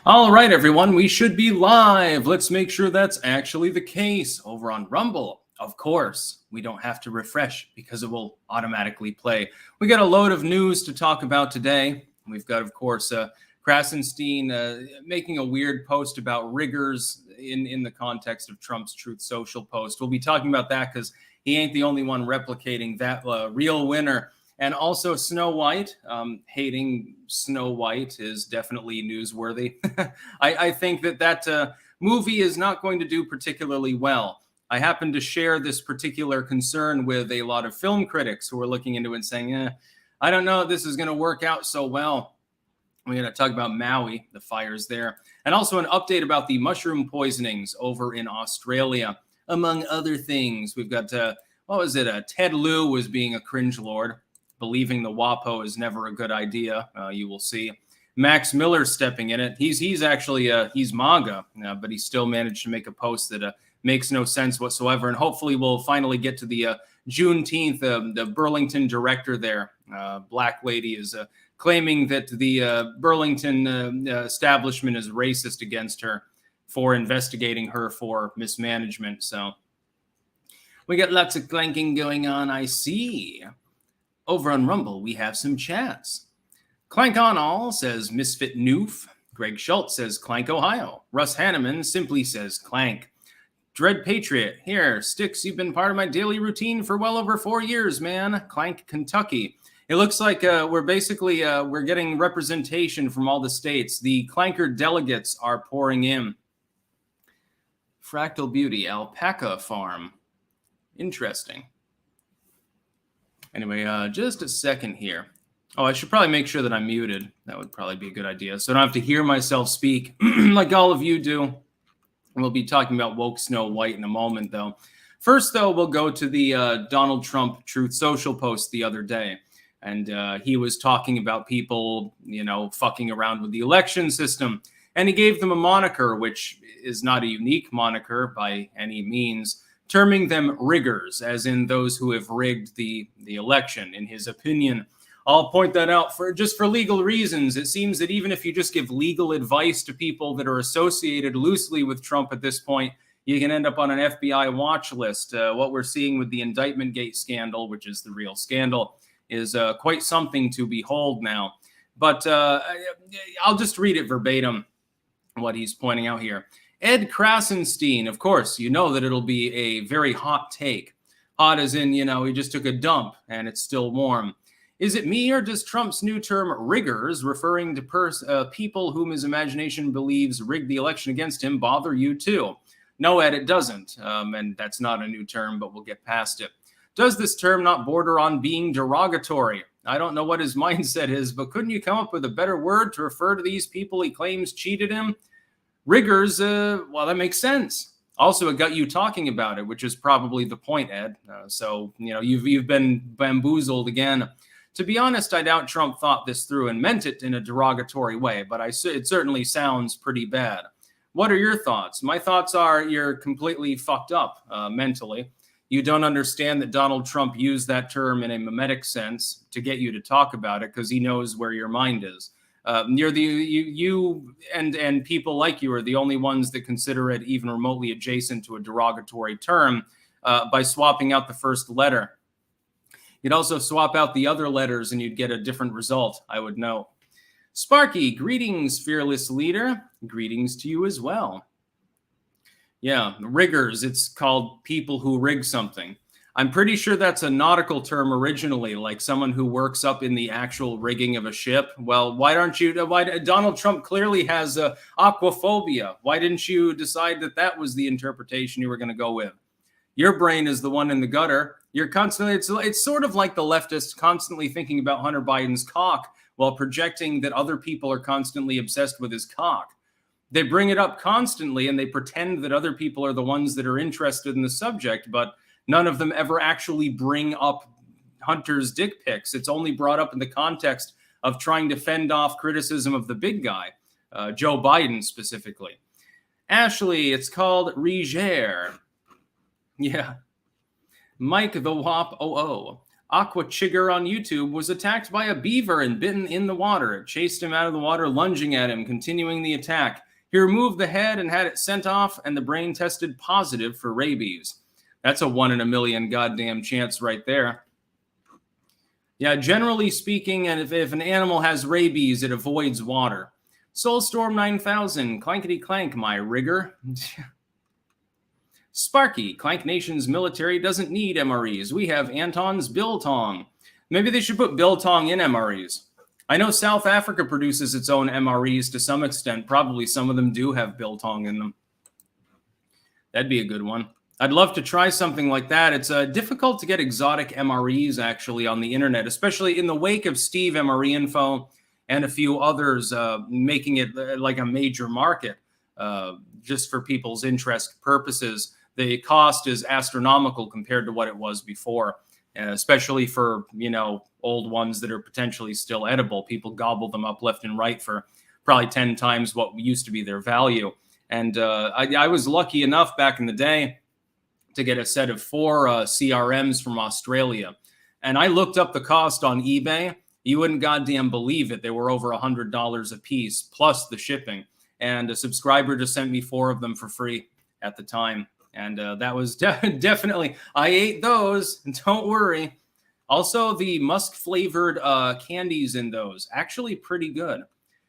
All right, everyone, we should be live. Let's make sure that's actually the case over on Rumble. Of course, we don't have to refresh because it will automatically play. We got a load of news to talk about today. We've got, of course, Krasenstein making a weird post about riggers in the context of Trump's Truth Social post. We'll be talking about that because he ain't the only one replicating that real winner. And also Snow White. Hating Snow White is definitely newsworthy. I think that movie is not going to do particularly well. I happen to share this particular concern with a lot of film critics who are looking into it and saying, I don't know if this is going to work out so well. We're going to talk about Maui, the fires there, and also an update about the mushroom poisonings over in Australia, among other things. We've got, Ted Lieu was being a cringe lord. Believing the WAPO is never a good idea, you will see. Max Miller stepping in it. He's actually he's MAGA, but he still managed to make a post that makes no sense whatsoever. And hopefully we'll finally get to the Juneteenth. The Burlington director there, black lady, is claiming that the Burlington establishment is racist against her for investigating her for mismanagement. So we got lots of clanking going on, I see. Over on Rumble, we have some chats. Clank on all says Misfit Noof. Greg Schultz says Clank, Ohio. Russ Hanneman simply says Clank. Dread Patriot, here, Sticks, you've been part of my daily routine for well over 4 years, man. Clank, Kentucky. It looks like we're getting representation from all the states. The Clanker delegates are pouring in. Fractal Beauty, Alpaca Farm. Interesting. Anyway, just a second here. Oh, I should probably make sure that I'm muted. That would probably be a good idea. So I don't have to hear myself speak like all of you do. We'll be talking about woke Snow White in a moment, though. First, though, we'll go to the Donald Trump Truth Social post the other day. And he was talking about people, fucking around with the election system. And he gave them a moniker, which is not a unique moniker by any means, terming them riggers, as in those who have rigged the election, in his opinion. I'll point that out for legal reasons. It seems that even if you just give legal advice to people that are associated loosely with Trump at this point, you can end up on an FBI watch list. What we're seeing with the Indictment Gate scandal, which is the real scandal, is quite something to behold now. But I'll just read it verbatim, what he's pointing out here. Ed Krasenstein, of course, you know that it'll be a very hot take. Hot as in, he just took a dump and it's still warm. Is it me, or does Trump's new term riggers, referring to people whom his imagination believes rigged the election against him, bother you too? No, Ed, it doesn't. And that's not a new term, but we'll get past it. Does this term not border on being derogatory? I don't know what his mindset is, but couldn't you come up with a better word to refer to these people he claims cheated him? Riggers, well, that makes sense. Also, it got you talking about it, which is probably the point, Ed. So, you've been bamboozled again. To be honest, I doubt Trump thought this through and meant it in a derogatory way, but it certainly sounds pretty bad. What are your thoughts? My thoughts are you're completely fucked up mentally. You don't understand that Donald Trump used that term in a mimetic sense to get you to talk about it because he knows where your mind is. You and people like you are the only ones that consider it even remotely adjacent to a derogatory term by swapping out the first letter. You'd also swap out the other letters and you'd get a different result, I would know. Sparky, greetings, fearless leader. Greetings to you as well. Yeah, riggers, it's called people who rig something. I'm pretty sure that's a nautical term originally, like someone who works up in the actual rigging of a ship. Well, why Donald Trump clearly has aquaphobia. Why didn't you decide that was the interpretation you were going to go with? Your brain is the one in the gutter. You're constantly, it's sort of like the leftists constantly thinking about Hunter Biden's cock while projecting that other people are constantly obsessed with his cock. They bring it up constantly and they pretend that other people are the ones that are interested in the subject, but none of them ever actually bring up Hunter's dick pics. It's only brought up in the context of trying to fend off criticism of the big guy, Joe Biden specifically. Ashley, it's called Riger. Yeah. Mike the WAP 00. Aqua Chigger on YouTube was attacked by a beaver and bitten in the water. It chased him out of the water, lunging at him, continuing the attack. He removed the head and had it sent off, and the brain tested positive for rabies. That's a 1 in a million goddamn chance right there. Yeah, generally speaking, and if an animal has rabies, it avoids water. Soulstorm 9000, clankety clank, my rigger. Sparky, Clank Nation's military doesn't need MREs. We have Anton's Biltong. Maybe they should put Biltong in MREs. I know South Africa produces its own MREs to some extent. Probably some of them do have Biltong in them. That'd be a good one. I'd love to try something like that. It's difficult to get exotic MREs actually on the internet, especially in the wake of Steve MRE Info and a few others making it like a major market just for people's interest purposes. The cost is astronomical compared to what it was before, especially for, old ones that are potentially still edible. People gobble them up left and right for probably 10 times what used to be their value. And I was lucky enough back in the day to get a set of 4 CRMs from Australia. And I looked up the cost on eBay. You wouldn't goddamn believe it. They were over $100 a piece, plus the shipping. And a subscriber just sent me 4 of them for free at the time. And that was definitely, I ate those, don't worry. Also, the musk-flavored candies in those, actually pretty good.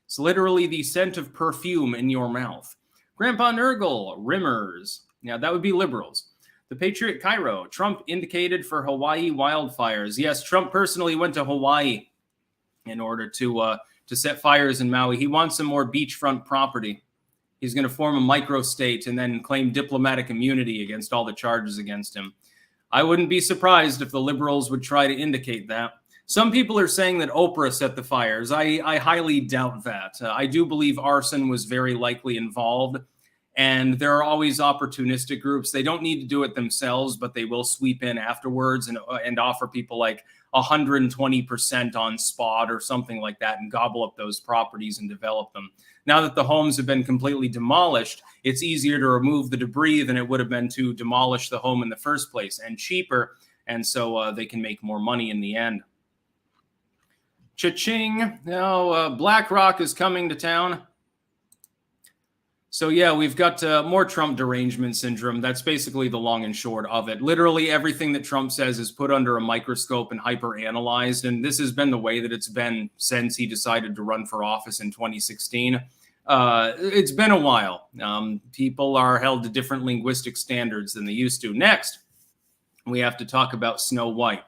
It's literally the scent of perfume in your mouth. Grandpa Nurgle, Rimmers. Yeah, that would be liberals. The Patriot Cairo, Trump indicated for Hawaii wildfires. Yes, Trump personally went to Hawaii in order to set fires in Maui. He wants some more beachfront property. He's going to form a microstate and then claim diplomatic immunity against all the charges against him. I wouldn't be surprised if the liberals would try to indicate that. Some people are saying that Oprah set the fires. I highly doubt that. I do believe arson was very likely involved. And there are always opportunistic groups. They don't need to do it themselves, but they will sweep in afterwards and offer people like 120% on spot or something like that and gobble up those properties and develop them. Now that the homes have been completely demolished, it's easier to remove the debris than it would have been to demolish the home in the first place, and cheaper. And so they can make more money in the end. Cha-ching. Now BlackRock is coming to town. So yeah, we've got more Trump derangement syndrome. That's basically the long and short of it. Literally everything that Trump says is put under a microscope and hyper-analyzed. And this has been the way that it's been since he decided to run for office in 2016. It's been a while. People are held to different linguistic standards than they used to. Next, we have to talk about Snow White.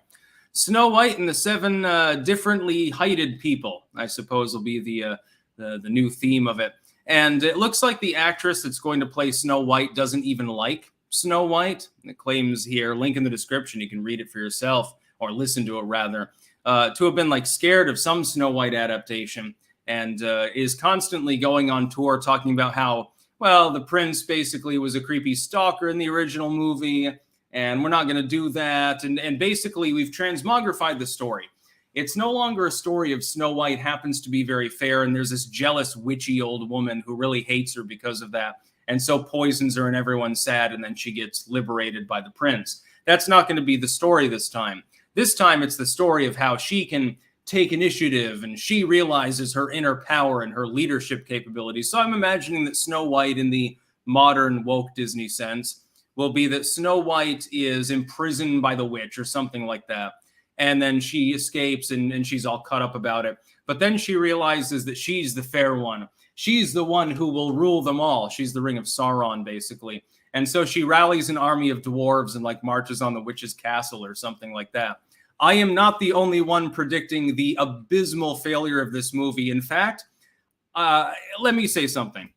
Snow White and the 7 differently heighted people, I suppose, will be the new theme of it. And it looks like the actress that's going to play Snow White doesn't even like Snow White. It claims here, link in the description, you can read it for yourself, or listen to it rather, to have been like scared of some Snow White adaptation, and is constantly going on tour talking about how, well, the prince basically was a creepy stalker in the original movie, and we're not going to do that. And basically, we've transmogrified the story. It's no longer a story of Snow White happens to be very fair, and there's this jealous, witchy old woman who really hates her because of that, and so poisons her, and everyone's sad, and then she gets liberated by the prince. That's not going to be the story this time. This time, it's the story of how she can take initiative, and she realizes her inner power and her leadership capabilities. So I'm imagining that Snow White, in the modern woke Disney sense, will be that Snow White is imprisoned by the witch or something like that. And then she escapes and she's all cut up about it. But then she realizes that she's the fair one. She's the one who will rule them all. She's the Ring of Sauron, basically. And so she rallies an army of dwarves and like marches on the witch's castle or something like that. I am not the only one predicting the abysmal failure of this movie. In fact, let me say something.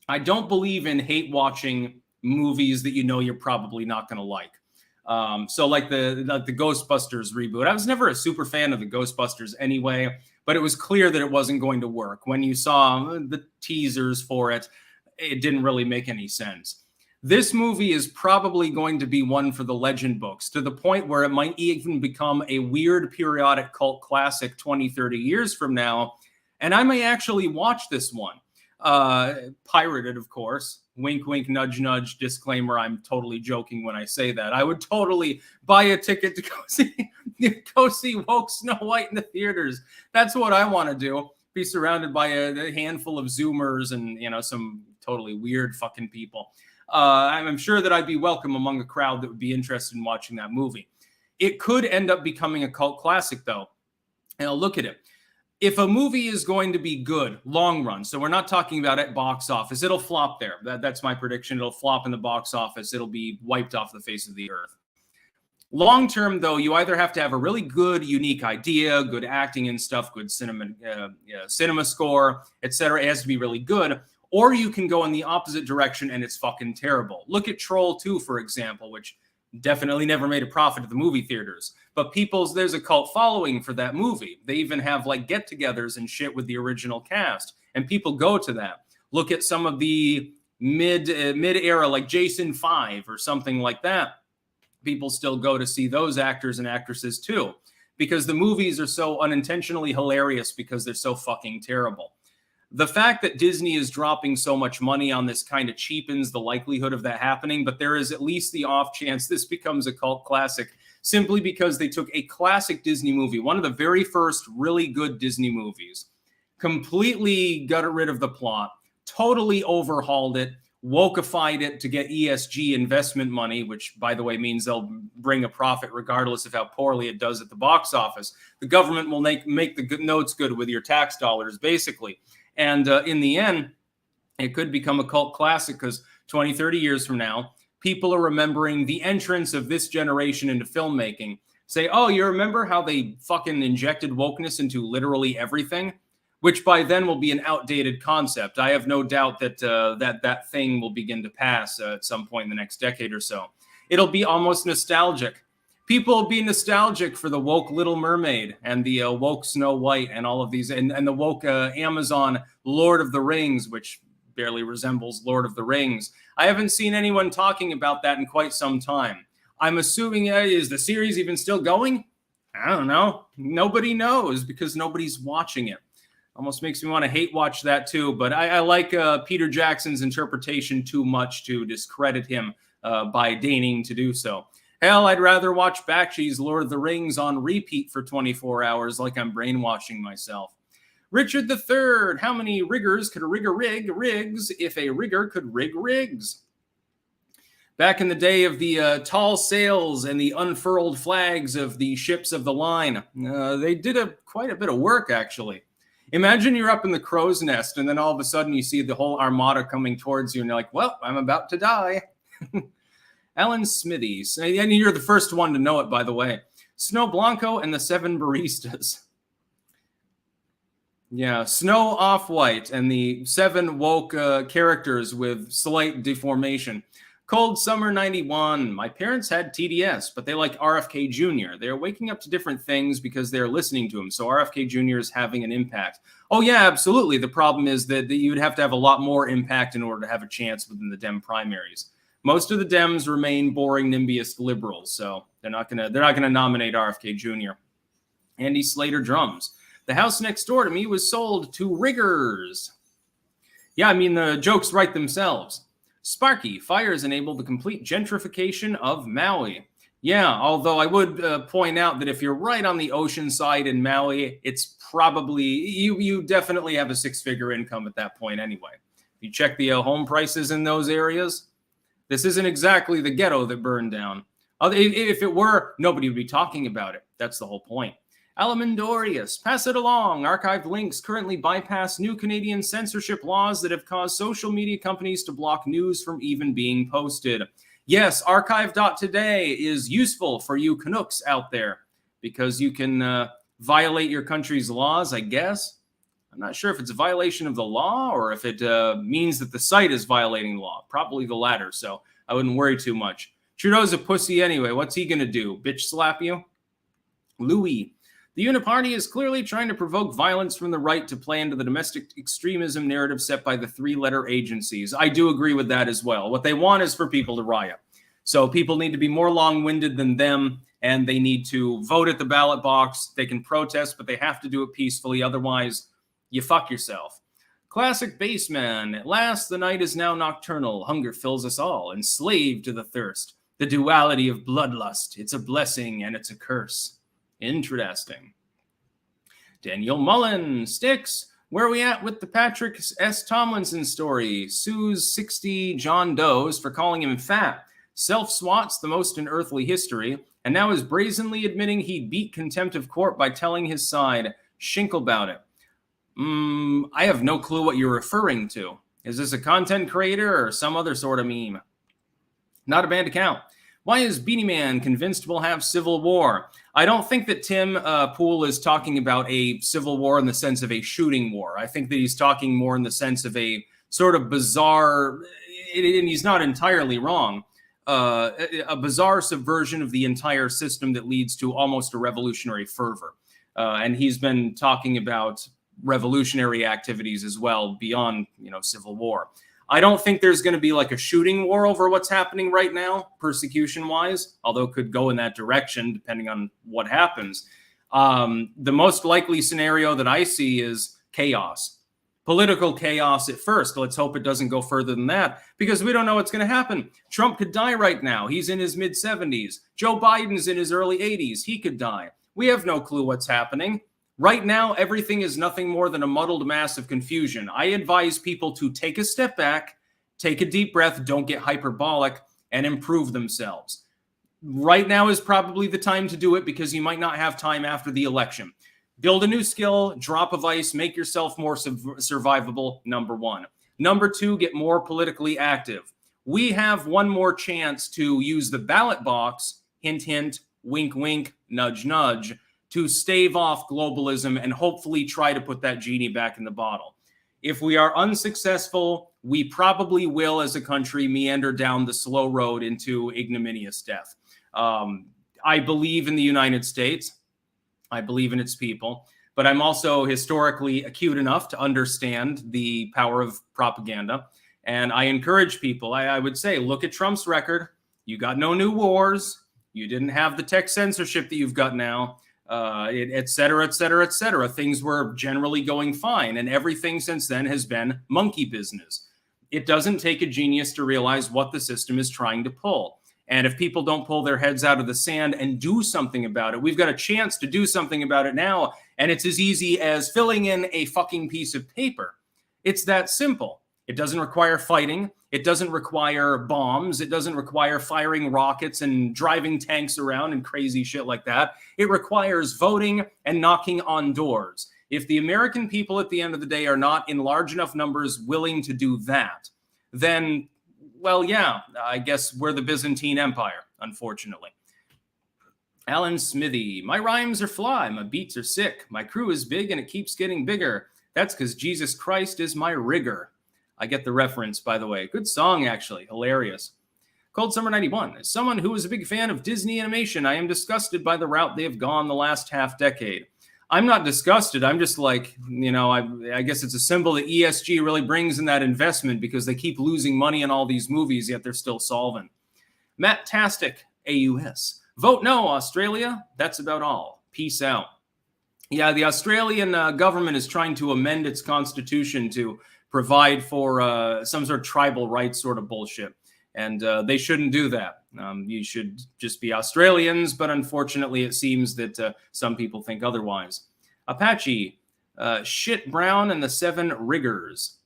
I don't believe in hate watching movies that you know you're probably not going to like. So like the Ghostbusters reboot, I was never a super fan of the Ghostbusters anyway, but it was clear that it wasn't going to work. When you saw the teasers for it, it didn't really make any sense. This movie is probably going to be one for the legend books, to the point where it might even become a weird periodic cult classic 20, 30 years from now. And I may actually watch this one. Pirated, of course. Wink, wink, nudge, nudge. Disclaimer, I'm totally joking when I say that. I would totally buy a ticket to go see Woke Snow White in the theaters. That's what I want to do. Be surrounded by a handful of Zoomers and, some totally weird fucking people. I'm sure that I'd be welcome among a crowd that would be interested in watching that movie. It could end up becoming a cult classic, though. And look at it. If a movie is going to be good, long run, so we're not talking about at box office, it'll flop there. That's my prediction. It'll flop in the box office. It'll be wiped off the face of the earth. Long term, though, you either have to have a really good, unique idea, good acting and stuff, good cinema score, etc. It has to be really good. Or you can go in the opposite direction and it's fucking terrible. Look at Troll 2, for example, which definitely never made a profit at the movie theaters. But there's a cult following for that movie. They even have like get-togethers and shit with the original cast. And people go to that. Look at some of the mid-era, like Jason 5 or something like that. People still go to see those actors and actresses too. Because the movies are so unintentionally hilarious because they're so fucking terrible. The fact that Disney is dropping so much money on this kind of cheapens the likelihood of that happening, but there is at least the off chance this becomes a cult classic simply because they took a classic Disney movie, one of the very first really good Disney movies, completely got rid of the plot, totally overhauled it, wokeified it to get ESG investment money, which, by the way, means they'll bring a profit regardless of how poorly it does at the box office. The government will make the good notes good with your tax dollars, basically. And in the end, it could become a cult classic because 20, 30 years from now, people are remembering the entrance of this generation into filmmaking. Say, oh, you remember how they fucking injected wokeness into literally everything? Which by then will be an outdated concept. I have no doubt that that thing will begin to pass at some point in the next decade or so. It'll be almost nostalgic. People will be nostalgic for the woke Little Mermaid and the woke Snow White and all of these, and the woke Amazon Lord of the Rings, which barely resembles Lord of the Rings. I haven't seen anyone talking about that in quite some time. I'm assuming, is the series even still going? I don't know. Nobody knows because nobody's watching it. Almost makes me want to hate watch that too, but I like Peter Jackson's interpretation too much to discredit him by deigning to do so. Hell, I'd rather watch Bakshi's Lord of the Rings on repeat for 24 hours like I'm brainwashing myself. Richard III, how many riggers could a rigger rig rigs if a rigger could rig rigs? Back in the day of the tall sails and the unfurled flags of the ships of the line, they did quite a bit of work, actually. Imagine you're up in the crow's nest and then all of a sudden you see the whole armada coming towards you and you're like, well, I'm about to die. Alan Smithies, and you're the first one to know it, by the way. Snow Blanco and the Seven Baristas. Yeah, Snow Off-White and the 7 woke characters with slight deformation. Cold Summer 91. My parents had TDS, but they like RFK Jr. They're waking up to different things because they're listening to him. So RFK Jr. is having an impact. Oh, yeah, absolutely. The problem is that you'd have to have a lot more impact in order to have a chance within the Dem primaries. Most of the Dems remain boring NIMBYist liberals, so they're not gonna nominate RFK Jr. Andy Slater drums. The house next door to me was sold to riggers. Yeah, I mean the jokes write themselves. Sparky, fires enable the complete gentrification of Maui. Yeah, although I would point out that if you're right on the ocean side in Maui, it's probably you definitely have a 6-figure income at that point anyway. If you check the home prices in those areas. This isn't exactly the ghetto that burned down. If it were, nobody would be talking about it. That's the whole point. Alamendorius, pass it along. Archived links currently bypass new Canadian censorship laws that have caused social media companies to block news from even being posted. Yes, archive.today is useful for you Canucks out there because you can violate your country's laws, I guess. I'm not sure if it's a violation of the law or if it means that the site is violating the law. Probably the latter, so I wouldn't worry too much. Trudeau's a pussy anyway. What's he going to do? Bitch slap you? Louis. The Uniparty is clearly trying to provoke violence from the right to play into the domestic extremism narrative set by the 3-letter agencies. I do agree with that as well. What they want is for people to riot. So people need to be more long-winded than them, and they need to vote at the ballot box. They can protest, but they have to do it peacefully. Otherwise, you fuck yourself. Classic baseman. At last, the night is now nocturnal. Hunger fills us all, enslaved to the thirst. The duality of bloodlust. It's a blessing and it's a curse. Interesting. Daniel Mullen. Sticks. Where are we at with the Patrick S. Tomlinson story? Sues 60 John Does for calling him fat. Self-swats the most in earthly history, and now is brazenly admitting he beat contempt of court by telling his side. Shink about it. I have no clue what you're referring to. Is this a content creator or some other sort of meme? Not a banned account. Why is Beanie Man convinced we'll have civil war? I don't think that Tim Poole is talking about a civil war in the sense of a shooting war. I think that he's talking more in the sense of a sort of bizarre, and he's not entirely wrong, a bizarre subversion of the entire system that leads to almost a revolutionary fervor. And he's been talking about revolutionary activities as well beyond, civil war. I don't think there's going to be like a shooting war over what's happening right now, persecution-wise, although it could go in that direction depending on what happens. The most likely scenario that I see is chaos. Political chaos at first. Let's hope it doesn't go further than that because we don't know what's going to happen. Trump could die right now. He's in his mid-70s. Joe Biden's in his early 80s. He could die. We have no clue what's happening. Right now, everything is nothing more than a muddled mass of confusion. I advise people to take a step back, take a deep breath, don't get hyperbolic, and improve themselves. Right now is probably the time to do it because you might not have time after the election. Build a new skill, drop of ice, make yourself more survivable, number one. Number two, get more politically active. We have one more chance to use the ballot box, hint, hint, wink, wink, nudge, nudge, to stave off globalism and hopefully try to put that genie back in the bottle. If we are unsuccessful, we probably will, as a country, meander down the slow road into ignominious death. I believe in the United States. I believe in its people. But I'm also historically acute enough to understand the power of propaganda. And I encourage people, I would say, look at Trump's record. You got no new wars. You didn't have the tech censorship that you've got now. Et cetera, et cetera, et cetera. Things were generally going fine, and everything since then has been monkey business. It doesn't take a genius to realize what the system is trying to pull. And if people don't pull their heads out of the sand and do something about it, we've got a chance to do something about it now, and it's as easy as filling in a fucking piece of paper. It's that simple. It doesn't require fighting. It doesn't require bombs. It doesn't require firing rockets and driving tanks around and crazy shit like that. It requires voting and knocking on doors. If the American people at the end of the day are not in large enough numbers willing to do that, then, well, yeah, I guess we're the Byzantine Empire, unfortunately. Alan Smithy, my rhymes are fly, my beats are sick, my crew is big and it keeps getting bigger. That's because Jesus Christ is my rigger. I get the reference, by the way. Good song, actually. Hilarious. Cold Summer 91. As someone who is a big fan of Disney animation, I am disgusted by the route they have gone the last half decade. I'm not disgusted. I'm just like, I guess it's a symbol that ESG really brings in that investment because they keep losing money on all these movies, yet they're still solvent. Matt Tastic, AUS. Vote no, Australia. That's about all. Peace out. Yeah, the Australian government is trying to amend its constitution to provide for some sort of tribal rights sort of bullshit. And they shouldn't do that. You should just be Australians, but unfortunately it seems that some people think otherwise. Apache, Shit Brown and the Seven Riggers.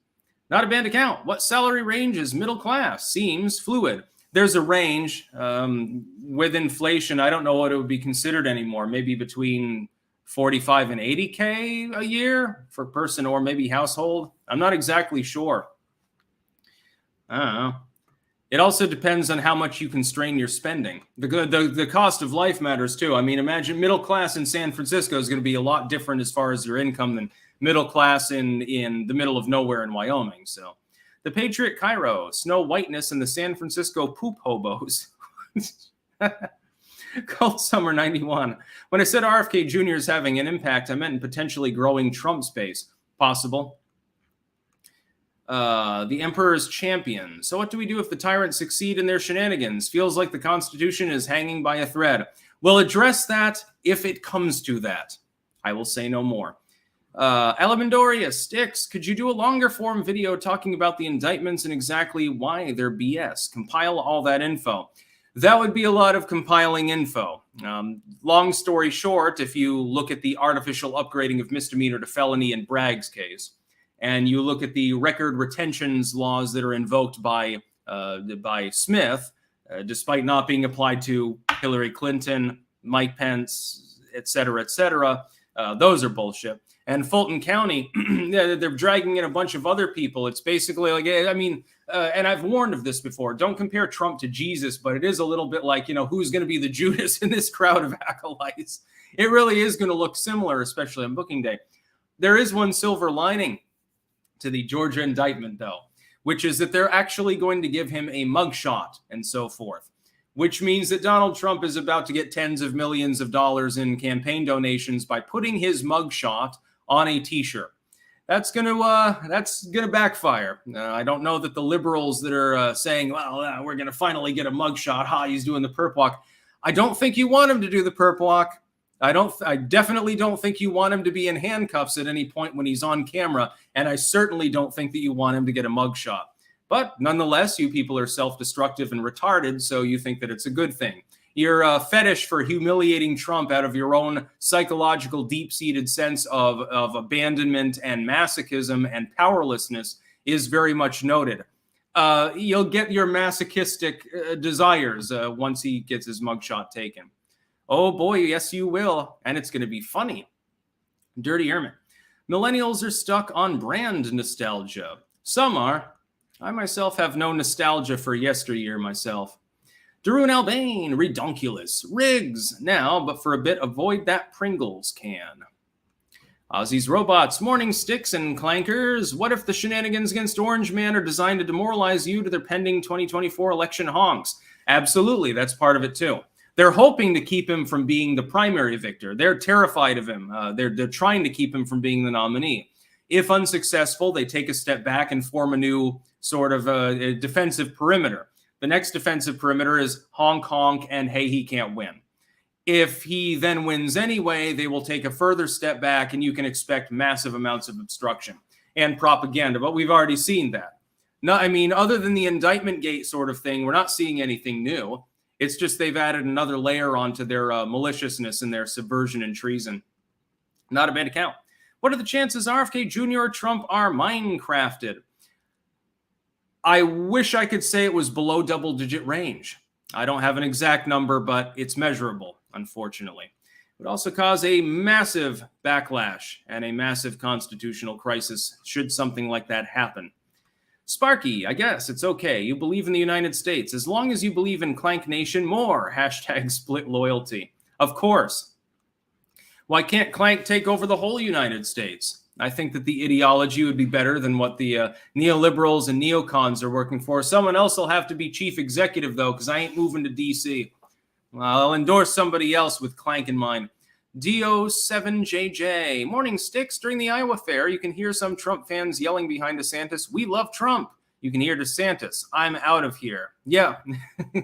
Not a banned account. What salary range is middle class? Seems fluid. There's a range. With inflation, I don't know what it would be considered anymore. Maybe between 45 and 80K a year for person or maybe household. I'm not exactly sure. I don't know. It also depends on how much you constrain your spending. The cost of life matters too. I mean, imagine middle class in San Francisco is going to be a lot different as far as your income than middle class in the middle of nowhere in Wyoming. So the Patriot Cairo, Snow Whiteness, and the San Francisco poop hobos. Cold Summer 91. When I said RFK Jr. is having an impact, I meant in potentially growing Trump space. Possible. The Emperor's Champion. So what do we do if the tyrants succeed in their shenanigans? Feels like the Constitution is hanging by a thread. We'll address that if it comes to that. I will say no more. Alamandoria Sticks, could you do a longer form video talking about the indictments and exactly why they're BS? Compile all that info. That would be a lot of compiling info. Long story short, if you look at the artificial upgrading of misdemeanor to felony in Bragg's case, and you look at the record retentions laws that are invoked by Smith, despite not being applied to Hillary Clinton, Mike Pence, et cetera, those are bullshit. And Fulton County, they're dragging in a bunch of other people. It's basically like, I mean, and I've warned of this before, don't compare Trump to Jesus, but it is a little bit like, who's going to be the Judas in this crowd of acolytes? It really is going to look similar, especially on booking day. There is one silver lining to the Georgia indictment, though, which is that they're actually going to give him a mugshot and so forth, which means that Donald Trump is about to get tens of millions of dollars in campaign donations by putting his mugshot on a T-shirt. That's gonna backfire. I don't know that the liberals that are saying, well, we're gonna finally get a mugshot. Ha, he's doing the perp walk. I don't think you want him to do the perp walk. I definitely don't think you want him to be in handcuffs at any point when he's on camera, and I certainly don't think that you want him to get a mugshot. But nonetheless, you people are self-destructive and retarded, so you think that it's a good thing. Your fetish for humiliating Trump out of your own psychological, deep-seated sense of abandonment and masochism and powerlessness is very much noted. You'll get your masochistic desires once he gets his mugshot taken. Oh boy, yes you will, and it's going to be funny. Dirty Hermit. Millennials are stuck on brand nostalgia. Some are. I myself have no nostalgia for yesteryear myself. Darun Albane, redonkulous. Riggs, now, but for a bit, avoid that Pringles can. Ozzy's Robots, morning sticks and clankers. What if the shenanigans against Orange Man are designed to demoralize you to their pending 2024 election honks? Absolutely, that's part of it too. They're hoping to keep him from being the primary victor. They're terrified of him. They're trying to keep him from being the nominee. If unsuccessful, they take a step back and form a new sort of a defensive perimeter. The next defensive perimeter is honk, honk, and hey, he can't win. If he then wins anyway, they will take a further step back, and you can expect massive amounts of obstruction and propaganda. But we've already seen that. No, I mean, other than the indictment gate sort of thing, we're not seeing anything new. It's just they've added another layer onto their maliciousness and their subversion and treason. Not a bad account. What are the chances RFK Jr. or Trump are Minecrafted? I wish I could say it was below double-digit range. I don't have an exact number, but it's measurable, unfortunately. It would also cause a massive backlash and a massive constitutional crisis should something like that happen. Sparky, I guess it's okay. You believe in the United States. As long as you believe in Clank Nation more, hashtag split loyalty. Of course. Why can't Clank take over the whole United States? I think that the ideology would be better than what the neoliberals and neocons are working for. Someone else will have to be chief executive, though, because I ain't moving to D.C. I'll endorse somebody else with Clank in mind. DO7JJ. Morning sticks. During the Iowa fair, you can hear some Trump fans yelling behind DeSantis, "We love Trump." You can hear DeSantis, "I'm out of here." Yeah,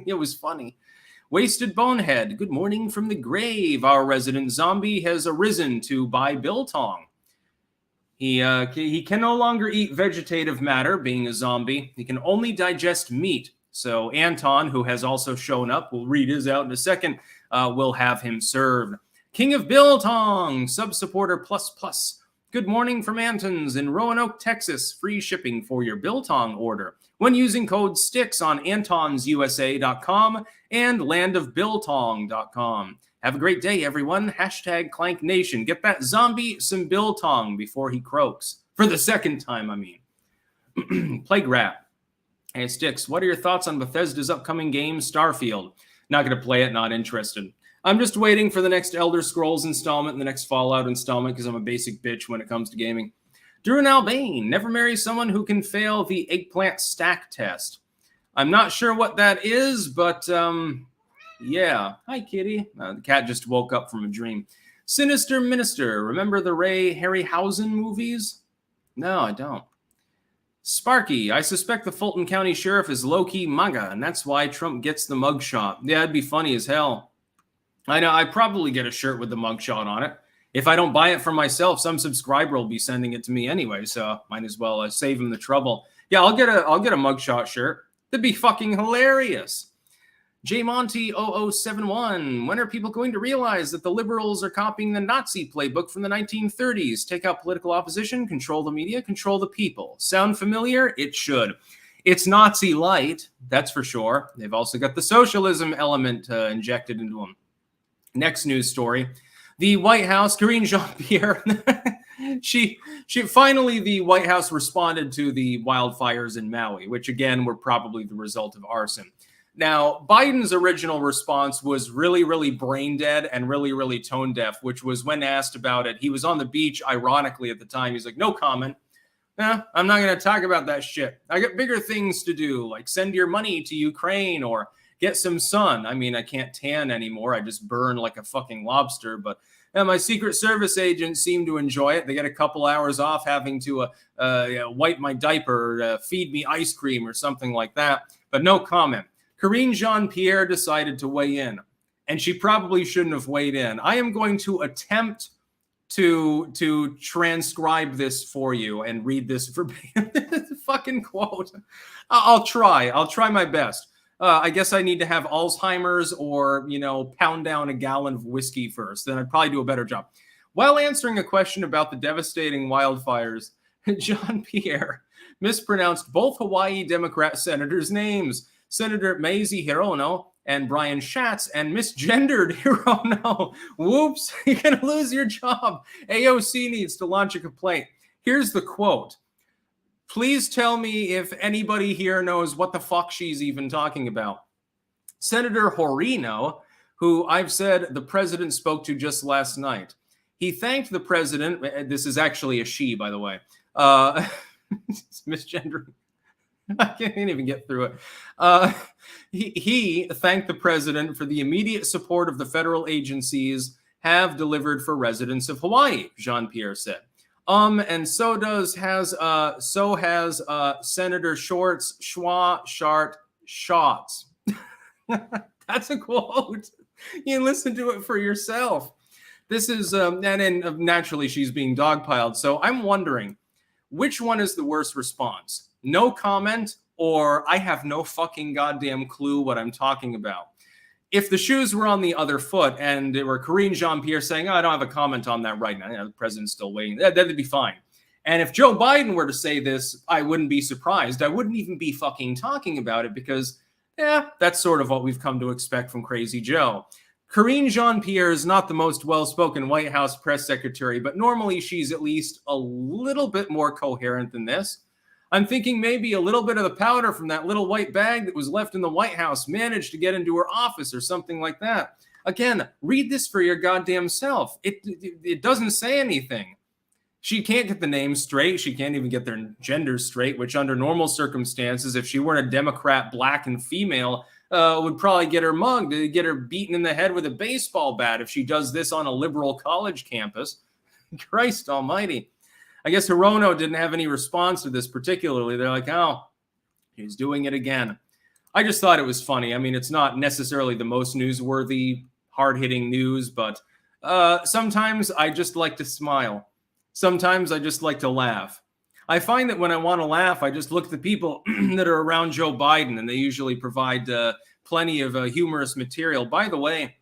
it was funny. Wasted Bonehead. Good morning from the grave. Our resident zombie has arisen to buy biltong. He can no longer eat vegetative matter, being a zombie. He can only digest meat. So Anton, who has also shown up, we'll read his out in a second, will have him served. King of Biltong, sub-supporter plus. Good morning from Antons in Roanoke, Texas. Free shipping for your Biltong order when using code STICKS on antonsusa.com and landofbiltong.com. Have a great day, everyone. Hashtag Clank Nation. Get that zombie some biltong before he croaks. For the second time, I mean. Plague Rat. Hey, Sticks, what are your thoughts on Bethesda's upcoming game, Starfield? Not going to play it, not interested. I'm just waiting for the next Elder Scrolls installment and the next Fallout installment because I'm a basic bitch when it comes to gaming. Drew Albane. Never marry someone who can fail the eggplant stack test. I'm not sure what that is, but... yeah. Hi, kitty. The cat just woke up from a dream. Sinister Minister. Remember the Ray Harryhausen movies? No, I don't. Sparky. I suspect the Fulton County Sheriff is low-key MAGA, and that's why Trump gets the mugshot. Yeah, it'd be funny as hell. I know. I'd probably get a shirt with the mugshot on it. If I don't buy it for myself, some subscriber will be sending it to me anyway, so might as well save him the trouble. Yeah, I'll get a mugshot shirt. That'd be fucking hilarious. JMonty0071, when are people going to realize that the liberals are copying the Nazi playbook from the 1930s? Take out political opposition, control the media, control the people. Sound familiar? It should. It's Nazi light, that's for sure. They've also got the socialism element injected into them. Next news story. The White House, Karine Jean-Pierre, she finally, the White House responded to the wildfires in Maui, which again were probably the result of arson. Now, Biden's original response was really, really brain dead and really, really tone deaf, which was when asked about it. He was on the beach, ironically, at the time. He's like, no comment. I'm not going to talk about that shit. I got bigger things to do, like send your money to Ukraine or get some sun. I mean, I can't tan anymore. I just burn like a fucking lobster. But my Secret Service agents seem to enjoy it. They get a couple hours off having to wipe my diaper, feed me ice cream or something like that. But no comment. Karine Jean-Pierre decided to weigh in, and she probably shouldn't have weighed in. I am going to attempt to transcribe this for you and read this verbatim. Fucking quote. I'll try my best. I guess I need to have Alzheimer's or, pound down a gallon of whiskey first. Then I'd probably do a better job. While answering a question about the devastating wildfires, Jean-Pierre mispronounced both Hawaii Democrat senators' names, Senator Mazie Hirono and Brian Schatz, and misgendered Hirono. Whoops, you're going to lose your job. AOC needs to launch a complaint. Here's the quote. Please tell me if anybody here knows what the fuck she's even talking about. Senator Horino, who I've said the president spoke to just last night, he thanked the president. This is actually a she, by the way. It's misgendering. I can't even get through it. He thanked the president for the immediate support of the federal agencies have delivered for residents of Hawaii, Jean-Pierre said. And so has Senator Shorts, Schwa, Shart, Shots. That's a quote. You can listen to it for yourself. This is, and naturally she's being dogpiled. So I'm wondering, which one is the worst response? No comment, or I have no fucking goddamn clue what I'm talking about. If the shoes were on the other foot and it were Karine Jean-Pierre saying, I don't have a comment on that right now, the president's still waiting, that'd be fine. And if Joe Biden were to say this, I wouldn't be surprised. I wouldn't even be fucking talking about it because, that's sort of what we've come to expect from Crazy Joe. Karine Jean-Pierre is not the most well-spoken White House press secretary, but normally she's at least a little bit more coherent than this. I'm thinking maybe a little bit of the powder from that little white bag that was left in the White House managed to get into her office or something like that. Again, read this for your goddamn self. It doesn't say anything. She can't get the names straight. She can't even get their genders straight, which under normal circumstances, if she weren't a Democrat, black and female, would probably get her mugged, get her beaten in the head with a baseball bat if she does this on a liberal college campus. Christ almighty. I guess Hirono didn't have any response to this particularly. They're like, oh, he's doing it again. I just thought it was funny. I mean, it's not necessarily the most newsworthy, hard-hitting news, but sometimes I just like to smile. Sometimes I just like to laugh. I find that when I want to laugh, I just look at the people that are around Joe Biden, and they usually provide plenty of humorous material. By the way,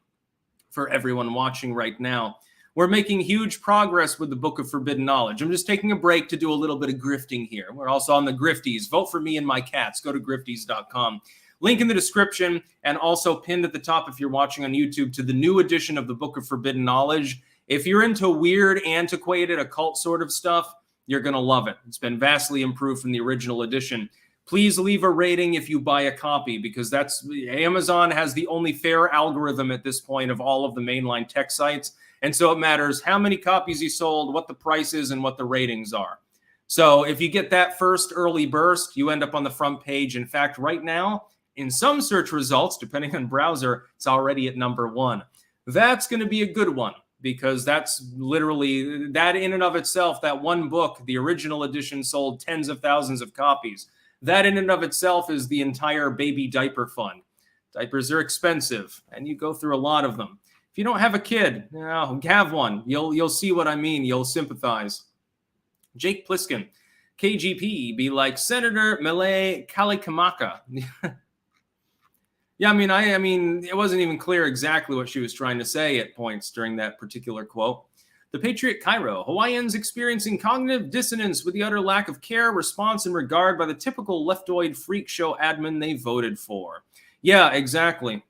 for everyone watching right now, we're making huge progress with the Book of Forbidden Knowledge. I'm just taking a break to do a little bit of grifting here. We're also on the Grifties. Vote for me and my cats. Go to grifties.com. Link in the description, and also pinned at the top if you're watching on YouTube to the new edition of the Book of Forbidden Knowledge. If you're into weird, antiquated, occult sort of stuff, you're going to love it. It's been vastly improved from the original edition. Please leave a rating if you buy a copy, because Amazon has the only fair algorithm at this point of all of the mainline tech sites. And so it matters how many copies you sold, what the price is, and what the ratings are. So if you get that first early burst, you end up on the front page. In fact, right now, in some search results, depending on browser, it's already at number 1. That's going to be a good one, because that's literally, that in and of itself, that one book, the original edition, sold tens of thousands of copies. That in and of itself is the entire baby diaper fund. Diapers are expensive, and you go through a lot of them. If you don't have a kid, have one. You'll see what I mean. You'll sympathize. Jake Pliskin, KGP, be like Senator Mele Kalikamaka. Yeah, I mean, it wasn't even clear exactly what she was trying to say at points during that particular quote. The Patriot Cairo, Hawaiians experiencing cognitive dissonance with the utter lack of care, response, and regard by the typical leftoid freak show admin they voted for. Yeah, exactly.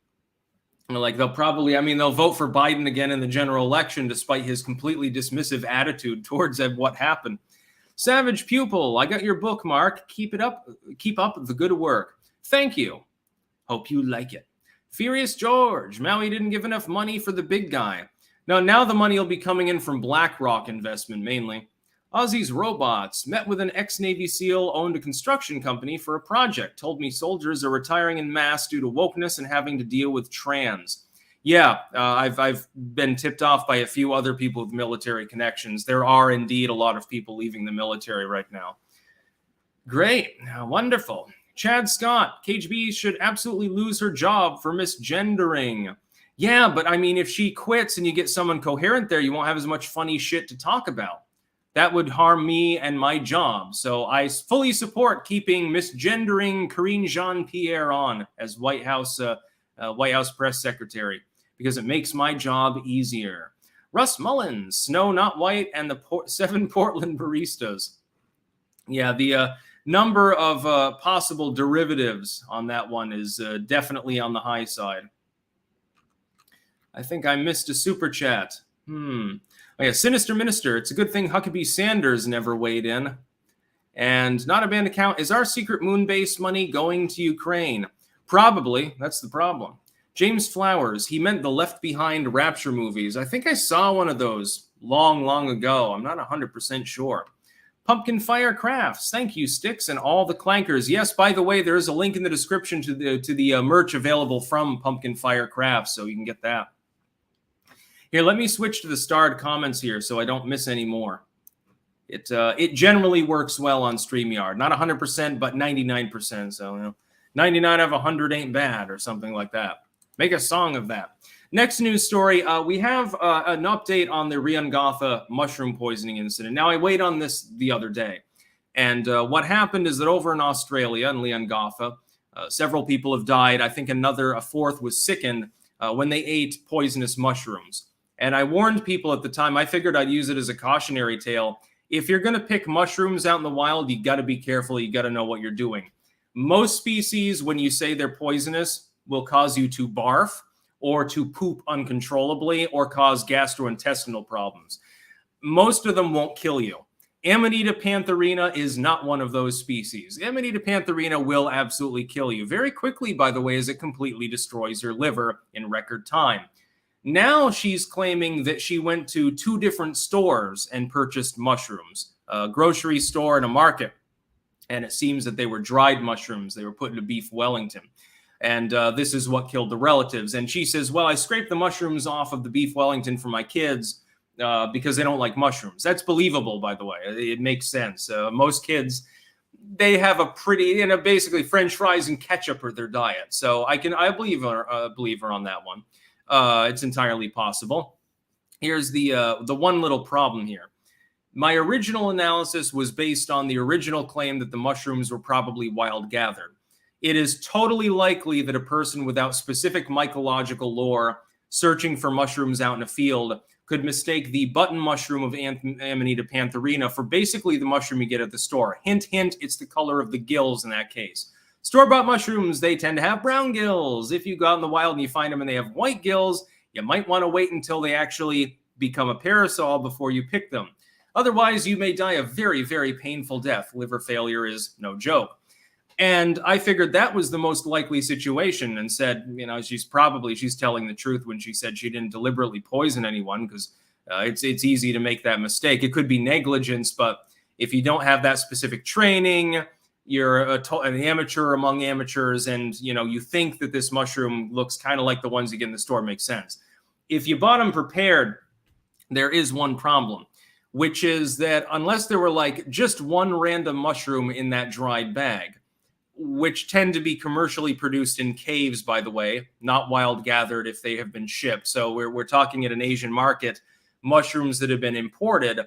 Like they'll vote for Biden again in the general election despite his completely dismissive attitude towards what happened. Savage Pupil, I got your book, Mark. Keep up the good work. Thank you. Hope you like it. Furious George, Maui didn't give enough money for the big guy. Now the money will be coming in from BlackRock investment mainly. Aussie's Robots, met with an ex-Navy SEAL, owned a construction company for a project. Told me soldiers are retiring en masse due to wokeness and having to deal with trans. Yeah, I've been tipped off by a few other people with military connections. There are indeed a lot of people leaving the military right now. Great, wonderful. Chad Scott, KGB should absolutely lose her job for misgendering. Yeah, but if she quits and you get someone coherent there, you won't have as much funny shit to talk about. That would harm me and my job. So I fully support keeping misgendering Karine Jean-Pierre on as White House press secretary because it makes my job easier. Russ Mullins, Snow Not White, and the 7 Portland baristas. Yeah, the number of possible derivatives on that one is definitely on the high side. I think I missed a super chat. Oh yeah, Sinister Minister. It's a good thing Huckabee Sanders never weighed in. And not a banned account. Is our secret moon base money going to Ukraine? Probably. That's the problem. James Flowers. He meant the Left Behind Rapture movies. I think I saw one of those long ago. I'm not 100% sure. Pumpkin Fire Crafts. Thank you, Sticks, and all the clankers. Yes, by the way, there is a link in the description to the merch available from Pumpkin Fire Crafts, so you can get that. Here, let me switch to the starred comments here so I don't miss any more. It generally works well on StreamYard. Not 100%, but 99%. So 99 out of 100 ain't bad or something like that. Make a song of that. Next news story, we have an update on the Leongatha mushroom poisoning incident. Now, I weighed on this the other day. And what happened is that over in Australia, in Leongatha, several people have died. I think a fourth was sickened when they ate poisonous mushrooms. And I warned people at the time, I figured I'd use it as a cautionary tale. If you're going to pick mushrooms out in the wild, you got to be careful. You got to know what you're doing. Most species, when you say they're poisonous, will cause you to barf or to poop uncontrollably or cause gastrointestinal problems. Most of them won't kill you. Amanita pantherina is not one of those species. Amanita pantherina will absolutely kill you very quickly, by the way, as it completely destroys your liver in record time. Now she's claiming that she went to 2 different stores and purchased mushrooms, a grocery store and a market. And it seems that they were dried mushrooms. They were put into beef Wellington. And this is what killed the relatives. And she says, well, I scraped the mushrooms off of the beef Wellington for my kids because they don't like mushrooms. That's believable, by the way. It makes sense. Most kids, they have a pretty, basically French fries and ketchup are their diet. So I believe her on that one. It's entirely possible. Here's the one little problem here. My original analysis was based on the original claim that the mushrooms were probably wild gathered. It is totally likely that a person without specific mycological lore searching for mushrooms out in a field could mistake the button mushroom of Amanita pantherina for basically the mushroom you get at the store. Hint, hint, it's the color of the gills in that case. Store-bought mushrooms, they tend to have brown gills. If you go out in the wild and you find them and they have white gills, you might want to wait until they actually become a parasol before you pick them. Otherwise, you may die a very, very painful death. Liver failure is no joke. And I figured that was the most likely situation and said, she's telling the truth when she said she didn't deliberately poison anyone because it's easy to make that mistake. It could be negligence, but if you don't have that specific training, you're an amateur among amateurs, and you think that this mushroom looks kind of like the ones you get in the store, makes sense. If you bought them prepared, there is one problem, which is that unless there were like just one random mushroom in that dried bag, which tend to be commercially produced in caves, by the way, not wild gathered if they have been shipped. So we're talking at an Asian market, mushrooms that have been imported,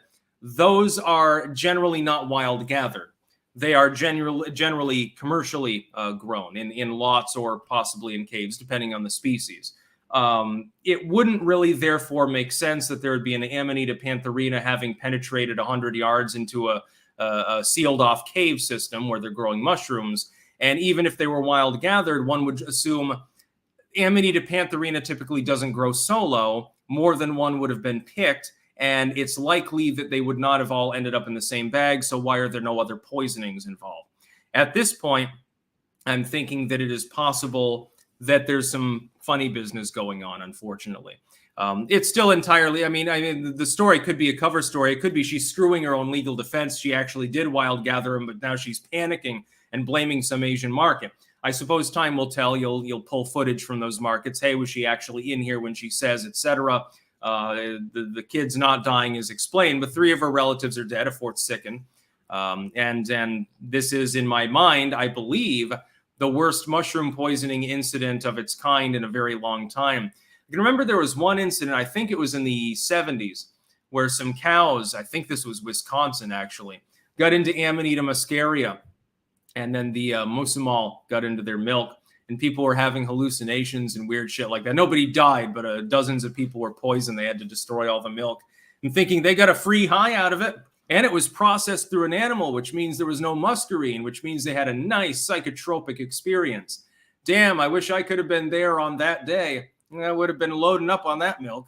those are generally not wild gathered. They are generally commercially grown in lots or possibly in caves, depending on the species. It wouldn't really, therefore, make sense that there would be an Amanita pantherina having penetrated 100 yards into a sealed-off cave system where they're growing mushrooms. And even if they were wild gathered, one would assume Amanita pantherina typically doesn't grow solo. More than one would have been picked, and it's likely that they would not have all ended up in the same bag, so why are there no other poisonings involved? At this point, I'm thinking that it is possible that there's some funny business going on, unfortunately. It's still entirely, I mean, the story could be a cover story. It could be she's screwing her own legal defense. She actually did wild gather them, but now she's panicking and blaming some Asian market. I suppose time will tell. You'll pull footage from those markets. Hey, was she actually in here when she says, etc.? The kid's not dying is explained, but 3 of her relatives are dead, a 4th sickened. And this is, in my mind, I believe, the worst mushroom poisoning incident of its kind in a very long time. I can remember there was one incident, I think it was in the 70s, where some cows, I think this was Wisconsin actually, got into Amanita muscaria, and then the muscimol got into their milk, and people were having hallucinations and weird shit like that. Nobody died, but dozens of people were poisoned. They had to destroy all the milk, and thinking they got a free high out of it. And it was processed through an animal, which means there was no muscarine, which means they had a nice psychotropic experience. Damn, I wish I could have been there on that day. I would have been loading up on that milk.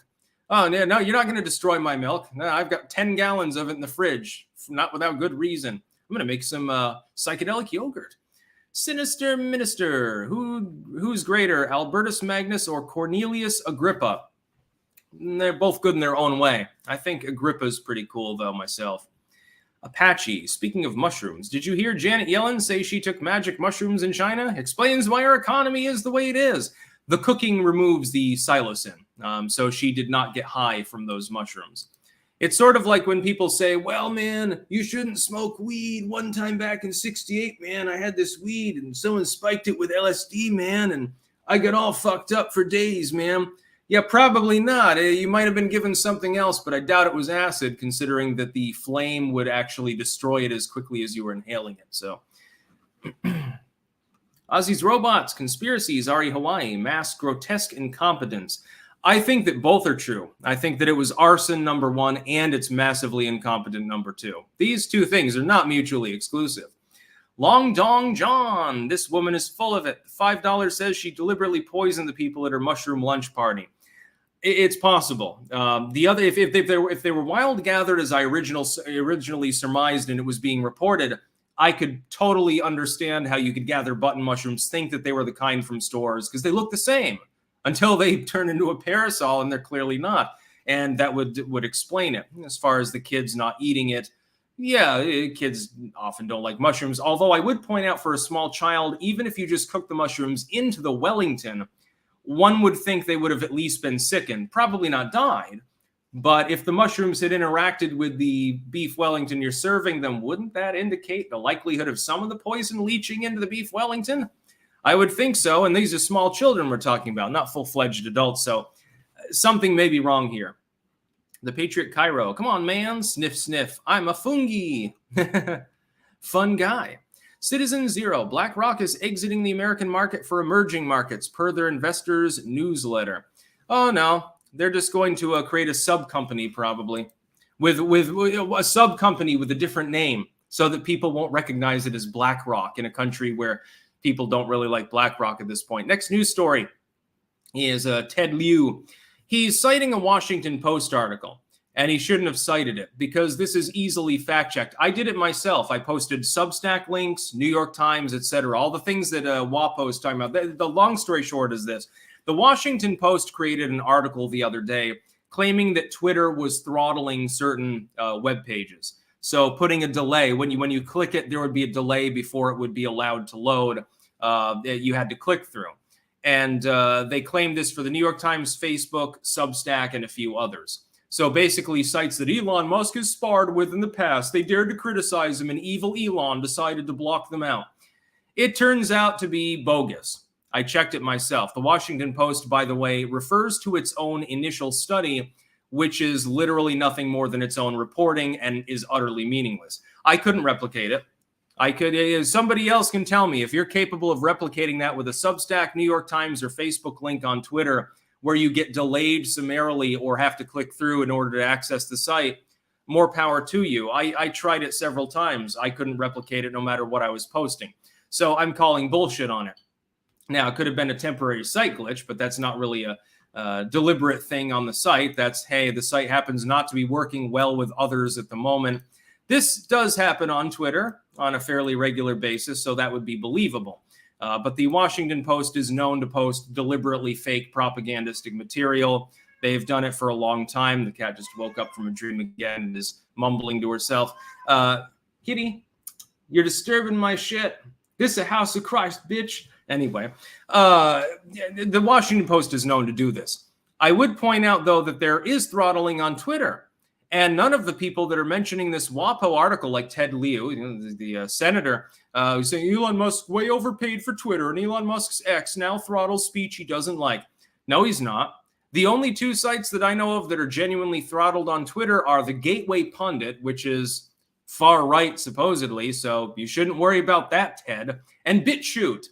Oh, no, you're not going to destroy my milk. No, I've got 10 gallons of it in the fridge, not without good reason. I'm going to make some psychedelic yogurt. Sinister Minister, who's greater, Albertus Magnus or Cornelius Agrippa? They're both good in their own way. I think Agrippa's pretty cool, though, myself. Apache, speaking of mushrooms, did you hear Janet Yellen say she took magic mushrooms in China? Explains why our economy is the way it is. The cooking removes the psilocin, so she did not get high from those mushrooms. It's sort of like when people say, well, man, you shouldn't smoke weed. One time back in 68, man, I had this weed and someone spiked it with LSD, man, and I got all fucked up for days, man. Yeah, probably not. You might have been given something else, but I doubt it was acid, considering that the flame would actually destroy it as quickly as you were inhaling it. So, Ozzy's robots, conspiracies, Ari Hawaii, mass grotesque incompetence. I think that both are true. I think that it was arson, number 1, and it's massively incompetent, number 2. These two things are not mutually exclusive. Long Dong John, this woman is full of it. $5 says she deliberately poisoned the people at her mushroom lunch party. It's possible. The other, if they were wild gathered as I originally surmised, and it was being reported, I could totally understand how you could gather button mushrooms, think that they were the kind from stores because they look the same until they turn into a parasol, and they're clearly not. And that would explain it. As far as the kids not eating it, yeah, kids often don't like mushrooms. Although I would point out, for a small child, even if you just cook the mushrooms into the Wellington, one would think they would have at least been sickened, probably not died. But if the mushrooms had interacted with the beef Wellington you're serving them, wouldn't that indicate the likelihood of some of the poison leaching into the beef Wellington? I would think so. And these are small children we're talking about, not full-fledged adults. So something may be wrong here. The Patriot Cairo. Come on, man. Sniff, sniff. I'm a fungi. Fun guy. Citizen Zero. BlackRock is exiting the American market for emerging markets per their investors' newsletter. Oh, no. They're just going to create a sub-company, probably, with a sub-company with a different name so that people won't recognize it as BlackRock in a country where people don't really like BlackRock at this point. Next news story is Ted Lieu. He's citing a Washington Post article, and he shouldn't have cited it because this is easily fact-checked. I did it myself. I posted Substack links, New York Times, etc., all the things that WAPO is talking about. The long story short is this. The Washington Post created an article the other day claiming that Twitter was throttling certain web pages. So putting a delay, when you click it, there would be a delay before it would be allowed to load. You had to click through. And they claimed this for the New York Times, Facebook, Substack, and a few others. So basically sites that Elon Musk has sparred with in the past, they dared to criticize him, and evil Elon decided to block them out. It turns out to be bogus. I checked it myself. The Washington Post, by the way, refers to its own initial study, which is literally nothing more than its own reporting and is utterly meaningless. I couldn't replicate it. Somebody else can tell me if you're capable of replicating that with a Substack, New York Times, or Facebook link on Twitter where you get delayed summarily or have to click through in order to access the site. More power to you. I tried it several times. I couldn't replicate it no matter what I was posting. So I'm calling bullshit on it. Now, it could have been a temporary site glitch, but that's not really a deliberate thing on the site. That's, hey, the site happens not to be working well with others at the moment. This does happen on Twitter on a fairly regular basis, so that would be believable. But the Washington Post is known to post deliberately fake propagandistic material. They've done it for a long time. The cat just woke up from a dream again and is mumbling to herself. Kitty, you're disturbing my shit. This is a house of Christ, bitch. Anyway, the Washington Post is known to do this. I would point out, though, that there is throttling on Twitter. And none of the people that are mentioning this WAPO article, like Ted Lieu, the senator, who's saying Elon Musk way overpaid for Twitter and Elon Musk's X now throttles speech he doesn't like. No, he's not. The only two sites that I know of that are genuinely throttled on Twitter are the Gateway Pundit, which is far right, supposedly, so you shouldn't worry about that, Ted, and BitChute.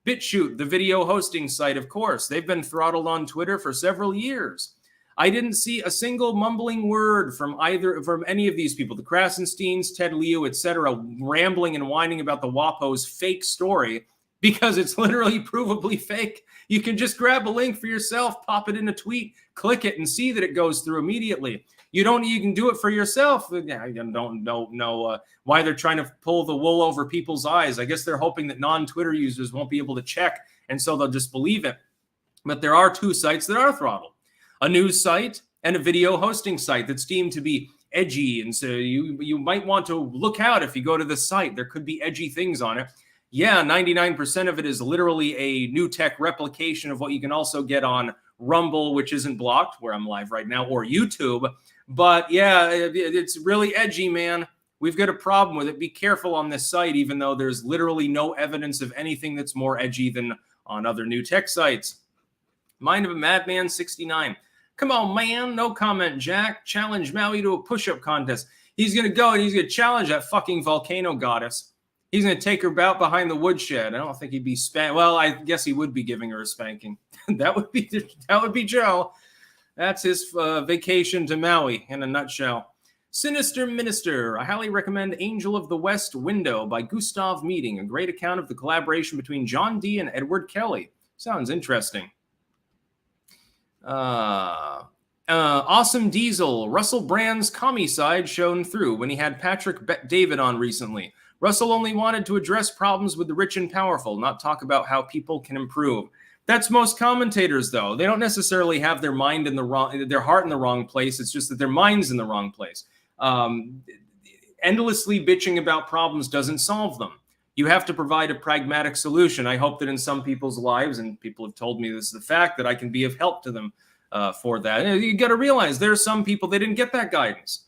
BitChute, the video hosting site, of course. They've been throttled on Twitter for several years. I didn't see a single mumbling word from any of these people, the Krasensteins, Ted Lieu, etc., rambling and whining about the WAPO's fake story because it's literally provably fake. You can just grab a link for yourself, pop it in a tweet, click it, and see that it goes through immediately. You can do it for yourself. I don't know why they're trying to pull the wool over people's eyes. I guess they're hoping that non-Twitter users won't be able to check, and so they'll just believe it. But there are two sites that are throttled. A news site and a video hosting site that's deemed to be edgy. And so you might want to look out if you go to the site. There could be edgy things on it. Yeah, 99% of it is literally a new tech replication of what you can also get on Rumble, which isn't blocked, where I'm live right now, or YouTube. But yeah, it's really edgy, man. We've got a problem with it. Be careful on this site, even though there's literally no evidence of anything that's more edgy than on other new tech sites. Mind of a Madman 69. Come on, man. No comment, Jack. Challenge Maui to a push-up contest. He's going to go and he's going to challenge that fucking volcano goddess. He's going to take her out behind the woodshed. I don't think he'd be Well, I guess he would be giving her a spanking. That would be Joe. That's his vacation to Maui in a nutshell. Sinister Minister. I highly recommend Angel of the West Window by Gustav Meeting, a great account of the collaboration between John Dee and Edward Kelly. Sounds interesting. Awesome Diesel. Russell Brand's commie side shone through when he had Patrick David on recently. Russell only wanted to address problems with the rich and powerful, not talk about how people can improve. That's most commentators, though. They don't necessarily have their heart in the wrong place. It's just that their mind's in the wrong place. Endlessly bitching about problems doesn't solve them. You have to provide a pragmatic solution. I hope that in some people's lives, and people have told me this is the fact, that I can be of help to them for that. You got to realize there are some people, they didn't get that guidance.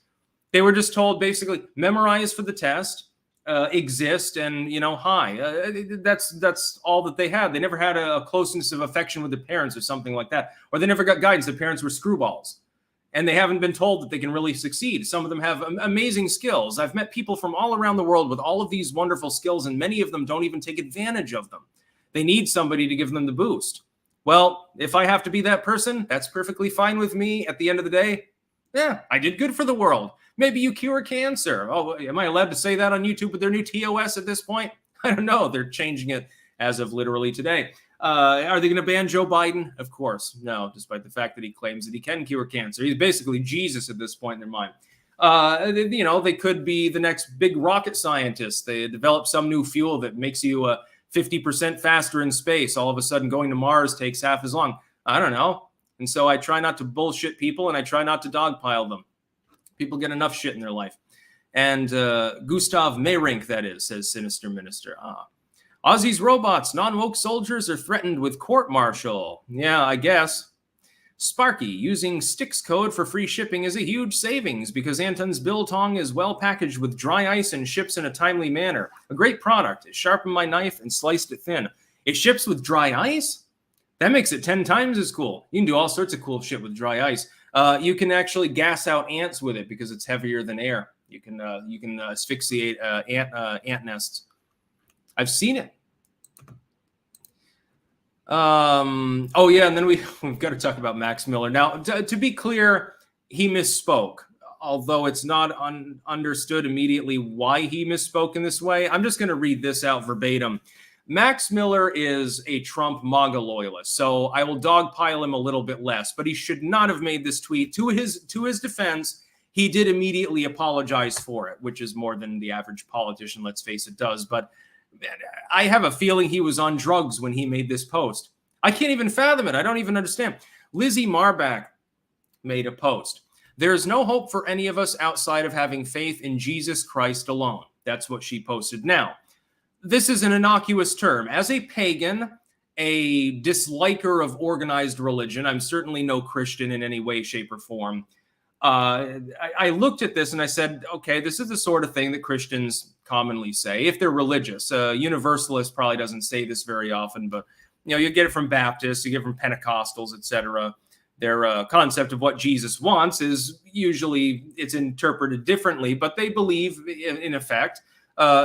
They were just told basically memorize for the test, exist, and hi. That's all that they had. They never had a closeness of affection with the parents or something like that, or they never got guidance. The parents were screwballs. And they haven't been told that they can really succeed. Some of them have amazing skills. I've met people from all around the world with all of these wonderful skills, and many of them don't even take advantage of them. They need somebody to give them the boost. Well, if I have to be that person, that's perfectly fine with me. At the end of the day, yeah, I did good for the world. Maybe you cure cancer. Oh, am I allowed to say that on YouTube with their new TOS at this point? I don't know. They're changing it as of literally today. Are they going to ban Joe Biden? Of course. No, despite the fact that he claims that he can cure cancer. He's basically Jesus at this point in their mind. They could be the next big rocket scientist. They develop some new fuel that makes you 50% faster in space. All of a sudden, going to Mars takes half as long. I don't know. And so I try not to bullshit people, and I try not to dogpile them. People get enough shit in their life. And Gustav Meyrink, that is, says Sinister Minister. Aussie's robots, non-woke soldiers are threatened with court-martial. Yeah, I guess. Sparky, using Stix code for free shipping is a huge savings because Anton's biltong is well packaged with dry ice and ships in a timely manner. A great product. It sharpened my knife and sliced it thin. It ships with dry ice? That makes it 10 times as cool. You can do all sorts of cool shit with dry ice. You can actually gas out ants with it because it's heavier than air. You can asphyxiate ant nests. I've seen it. Oh yeah, and then we've got to talk about Max Miller. Now, to be clear, he misspoke. Although it's not understood immediately why he misspoke in this way. I'm just going to read this out verbatim. Max Miller is a Trump MAGA loyalist, so I will dogpile him a little bit less, but he should not have made this tweet. To his defense, he did immediately apologize for it, which is more than the average politician, let's face it, does. But I have a feeling he was on drugs when he made this post. I can't even fathom it. I don't even understand. Lizzie Marbach made a post. There is no hope for any of us outside of having faith in Jesus Christ alone. That's what she posted. Now, this is an innocuous term. As a pagan, a disliker of organized religion, I'm certainly no Christian in any way, shape, or form. I looked at this and I said, okay, this is the sort of thing that Christians commonly say if they're religious. Universalist probably doesn't say this very often, but you get it from Baptists, you get it from Pentecostals, etc. Their concept of what Jesus wants is usually it's interpreted differently, but they believe in effect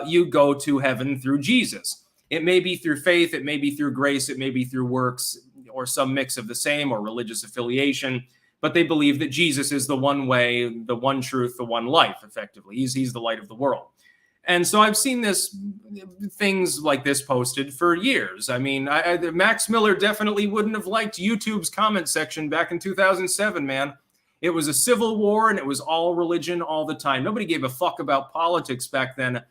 you go to heaven through Jesus. It may be through faith, it may be through grace, it may be through works, or some mix of the same, or religious affiliation. But they believe that Jesus is the one way, the one truth, the one life, effectively. He's the light of the world. And so I've seen things like this posted for years. I mean, Max Miller definitely wouldn't have liked YouTube's comment section back in 2007, man. It was a civil war and it was all religion all the time. Nobody gave a fuck about politics back then.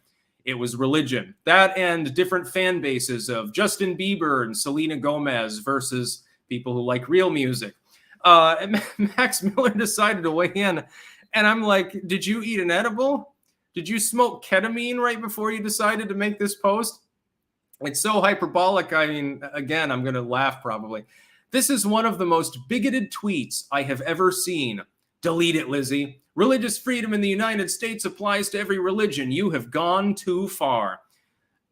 It was religion. That and different fan bases of Justin Bieber and Selena Gomez versus people who like real music. Max Miller decided to weigh in, and I'm like, did you eat an edible? Did you smoke ketamine right before you decided to make this post? It's so hyperbolic. I mean, again, I'm going to laugh probably. This is one of the most bigoted tweets I have ever seen. Delete it, Lizzie. Religious freedom in the United States applies to every religion. You have gone too far.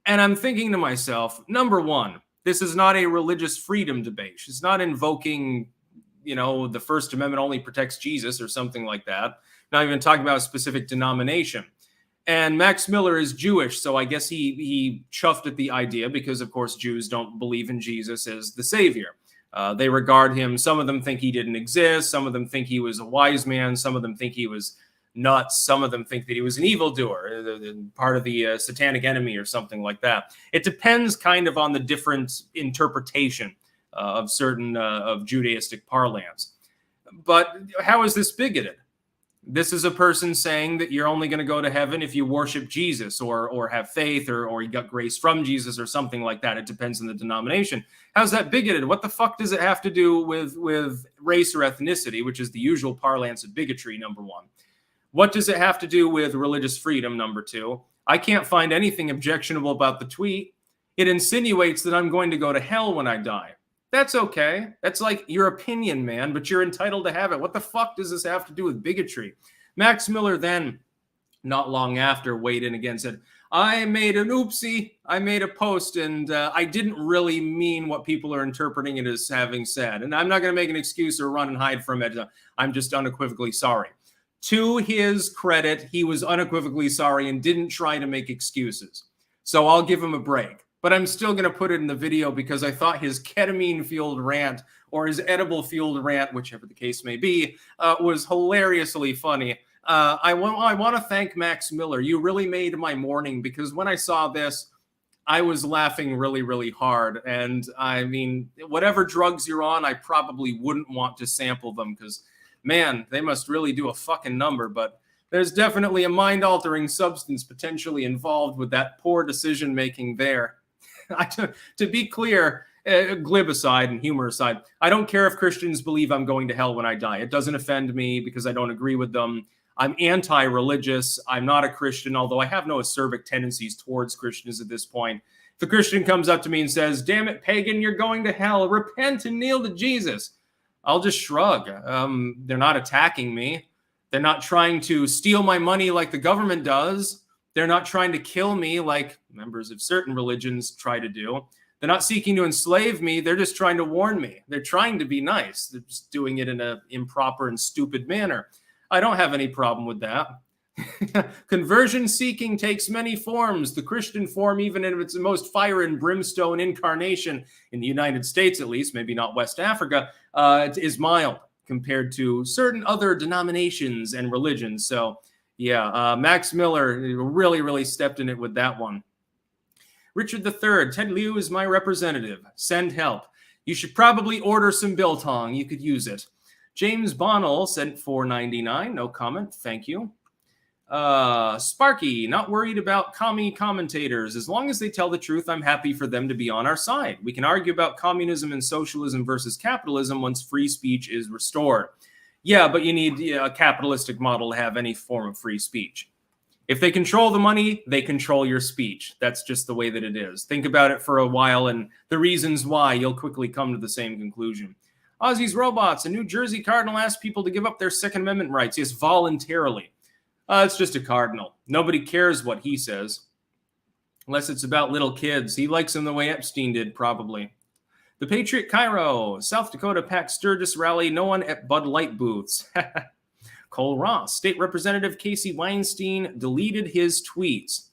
And I'm thinking to myself, number one, this is not a religious freedom debate. She's not invoking, the First Amendment only protects Jesus or something like that. Not even talking about a specific denomination. And Max Miller is Jewish, so I guess he chuffed at the idea because, of course, Jews don't believe in Jesus as the Savior. They regard him, some of them think he didn't exist, some of them think he was a wise man, some of them think he was nuts, some of them think that he was an evildoer, part of the satanic enemy or something like that. It depends kind of on the different interpretation of certain of Judaistic parlance. But how is this bigoted? This is a person saying that you're only going to go to heaven if you worship Jesus or have faith or you got grace from Jesus or something like that. It depends on the denomination. How's that bigoted? What the fuck does it have to do with race or ethnicity, which is the usual parlance of bigotry, number one? What does it have to do with religious freedom, number two? I can't find anything objectionable about the tweet. It insinuates that I'm going to go to hell when I die. That's okay. That's like your opinion, man, but you're entitled to have it. What the fuck does this have to do with bigotry? Max Miller then, not long after, weighed in again, said, I made an oopsie. I made a post, and I didn't really mean what people are interpreting it as having said. And I'm not going to make an excuse or run and hide from it. I'm just unequivocally sorry. To his credit, he was unequivocally sorry and didn't try to make excuses. So I'll give him a break. But I'm still going to put it in the video because I thought his ketamine-fueled rant or his edible-fueled rant, whichever the case may be, was hilariously funny. I want to thank Max Miller. You really made my morning because when I saw this, I was laughing really, really hard. And I mean, whatever drugs you're on, I probably wouldn't want to sample them because, man, they must really do a fucking number. But there's definitely a mind-altering substance potentially involved with that poor decision-making there. To be clear, glib aside and humor aside, I don't care if Christians believe I'm going to hell when I die. It doesn't offend me because I don't agree with them. I'm anti-religious. I'm not a Christian, although I have no acerbic tendencies towards Christians at this point. If a Christian comes up to me and says, damn it, pagan, you're going to hell. Repent and kneel to Jesus. I'll just shrug. They're not attacking me. They're not trying to steal my money like the government does. They're not trying to kill me like members of certain religions try to do. They're not seeking to enslave me. They're just trying to warn me. They're trying to be nice. They're just doing it in an improper and stupid manner. I don't have any problem with that. Conversion seeking takes many forms. The Christian form, even in its most fire and brimstone incarnation, in the United States at least, maybe not West Africa, is mild compared to certain other denominations and religions. So yeah, Max Miller really, really stepped in it with that one. Richard III, Ted Liu is my representative. Send help. You should probably order some biltong. You could use it. James Bonnell sent $4.99. No comment. Thank you. Sparky, not worried about commie commentators. As long as they tell the truth, I'm happy for them to be on our side. We can argue about communism and socialism versus capitalism once free speech is restored. Yeah, but you need a capitalistic model to have any form of free speech. If they control the money, they control your speech. That's just the way that it is. Think about it for a while, and the reasons why, you'll quickly come to the same conclusion. Ozzy's Robots, a New Jersey cardinal asked people to give up their Second Amendment rights. Yes, voluntarily. It's just a cardinal. Nobody cares what he says. Unless it's about little kids. He likes them the way Epstein did, probably. The Patriot Cairo, South Dakota Pac Sturgis rally, no one at Bud Light booths. Cole Ross, State Representative Casey Weinstein deleted his tweets.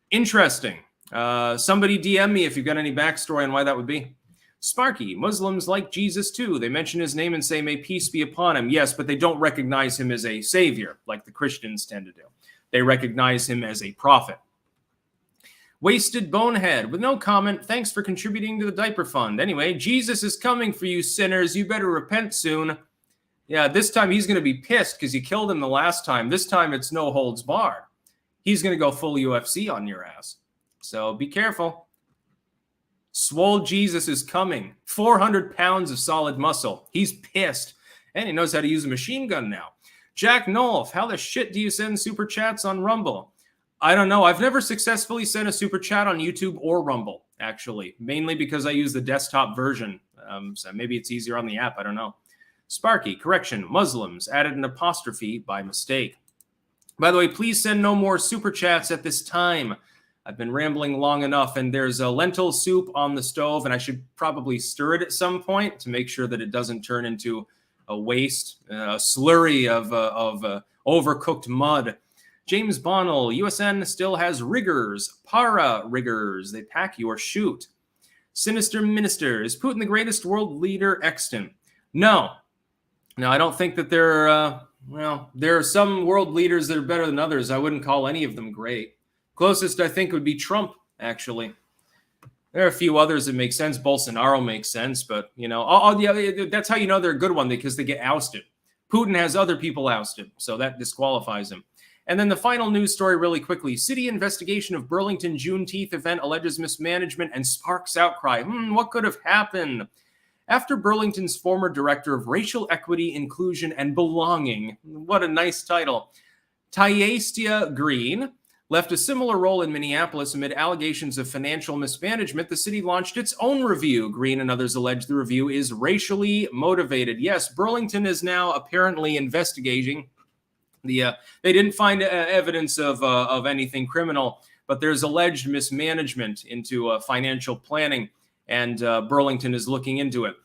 Interesting. Somebody DM me if you've got any backstory on why that would be. Sparky, Muslims like Jesus too. They mention his name and say, may peace be upon him. Yes, but they don't recognize him as a savior like the Christians tend to do. They recognize him as a prophet. Wasted Bonehead, with no comment, thanks for contributing to the diaper fund. Anyway, Jesus is coming for you sinners. You better repent soon. Yeah, this time he's going to be pissed because you killed him the last time. This time it's no holds barred. He's going to go full UFC on your ass. So be careful. Swole Jesus is coming. 400 pounds of solid muscle. He's pissed. And he knows how to use a machine gun now. Jack Nolf, how the shit do you send super chats on Rumble? I don't know. I've never successfully sent a super chat on YouTube or Rumble, actually. Mainly because I use the desktop version. So maybe it's easier on the app. I don't know. Sparky, correction, Muslims, added an apostrophe by mistake. By the way, please send no more super chats at this time. I've been rambling long enough, and there's a lentil soup on the stove, and I should probably stir it at some point to make sure that it doesn't turn into a waste, a slurry of overcooked mud. James Bonnell, USN still has riggers, para-riggers. They pack you or shoot. Sinister Minister, is Putin the greatest world leader extant? No. No, I don't think that there are some world leaders that are better than others. I wouldn't call any of them great. Closest, I think, would be Trump, actually. There are a few others that make sense. Bolsonaro makes sense, but, that's how you know they're a good one, because they get ousted. Putin has other people ousted, so that disqualifies him. And then the final news story really quickly. City investigation of Burlington Juneteenth event alleges mismanagement and sparks outcry. What could have happened? After Burlington's former director of racial equity, inclusion, and belonging, what a nice title, Tyastia Green, left a similar role in Minneapolis amid allegations of financial mismanagement, the city launched its own review. Green and others allege the review is racially motivated. Yes, Burlington is now apparently investigating. They didn't find evidence of anything criminal, but there's alleged mismanagement into financial planning, and Burlington is looking into it.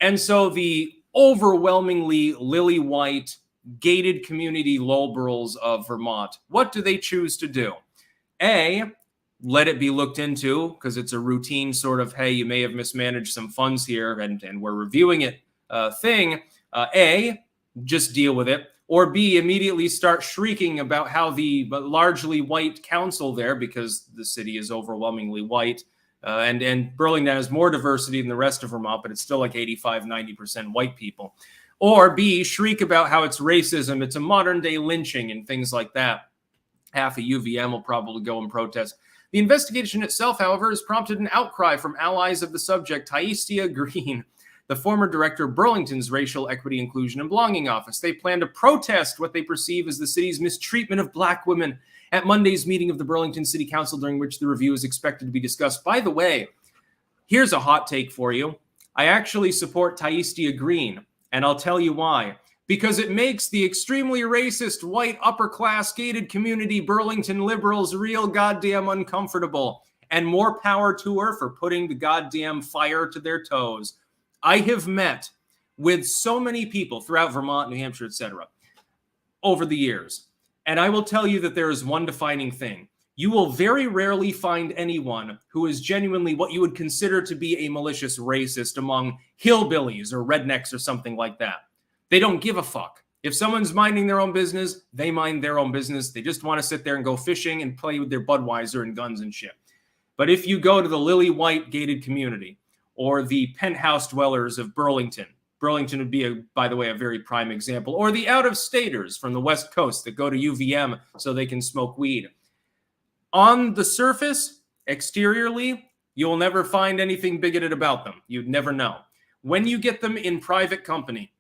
And so the overwhelmingly lily-white, gated community liberals of Vermont, what do they choose to do? A, let it be looked into, because it's a routine sort of, hey, you may have mismanaged some funds here and we're reviewing it thing. A, just deal with it. Or B, immediately start shrieking about how the largely white council there, because the city is overwhelmingly white, and Burlington has more diversity than the rest of Vermont, but it's still like 85-90% white people. Or B, shriek about how it's racism, it's a modern-day lynching, and things like that. Half of UVM will probably go and protest. The investigation itself, however, has prompted an outcry from allies of the subject, Tyastia Green, the former director of Burlington's Racial Equity, Inclusion, and Belonging Office. They plan to protest what they perceive as the city's mistreatment of Black women at Monday's meeting of the Burlington City Council, during which the review is expected to be discussed. By the way, here's a hot take for you. I actually support Tyastia Green. And I'll tell you why. Because it makes the extremely racist, white, upper-class, gated community Burlington liberals real goddamn uncomfortable. And more power to her for putting the goddamn fire to their toes. I have met with so many people throughout Vermont, New Hampshire, etc., over the years. And I will tell you that there is one defining thing. You will very rarely find anyone who is genuinely what you would consider to be a malicious racist among hillbillies or rednecks or something like that. They don't give a fuck. If someone's minding their own business, they mind their own business. They just want to sit there and go fishing and play with their Budweiser and guns and shit. But if you go to the lily white gated community or the penthouse dwellers of Burlington, Burlington would be, by the way, a very prime example, or the out-of-staters from the West Coast that go to UVM so they can smoke weed. On the surface, exteriorly, you'll never find anything bigoted about them. You'd never know. When you get them in private company,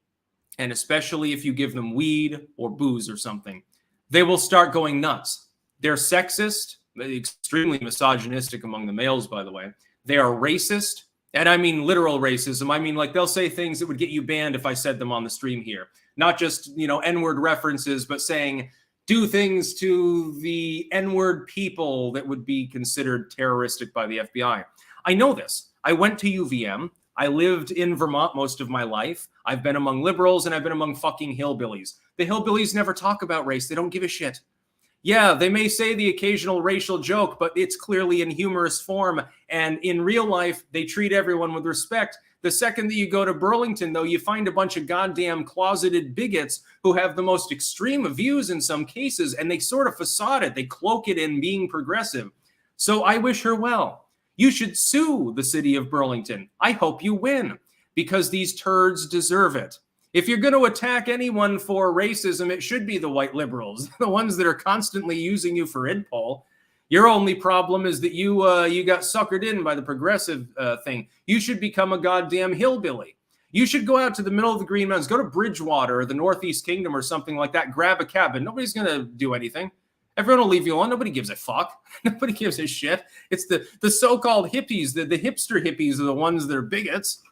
and especially if you give them weed or booze or something, they will start going nuts. They're sexist, extremely misogynistic among the males, by the way. They are racist, and I mean literal racism. I mean, like, they'll say things that would get you banned if I said them on the stream here. Not just, N-word references, but saying, do things to the N-word people that would be considered terroristic by the FBI. I know this. I went to UVM. I lived in Vermont most of my life. I've been among liberals and I've been among fucking hillbillies. The hillbillies never talk about race. They don't give a shit. Yeah, they may say the occasional racial joke, but it's clearly in humorous form. And in real life, they treat everyone with respect. The second that you go to Burlington, though, you find a bunch of goddamn closeted bigots who have the most extreme views in some cases, and they sort of facade it. They cloak it in being progressive. So I wish her well. You should sue the city of Burlington. I hope you win, because these turds deserve it. If you're going to attack anyone for racism, it should be the white liberals, the ones that are constantly using you for idpol. Your only problem is that you got suckered in by the progressive thing. You should become a goddamn hillbilly. You should go out to the middle of the Green Mountains, go to Bridgewater or the Northeast Kingdom or something like that, grab a cabin. Nobody's going to do anything. Everyone will leave you alone. Nobody gives a fuck. Nobody gives a shit. It's the so-called hippies, the hipster hippies are the ones that are bigots.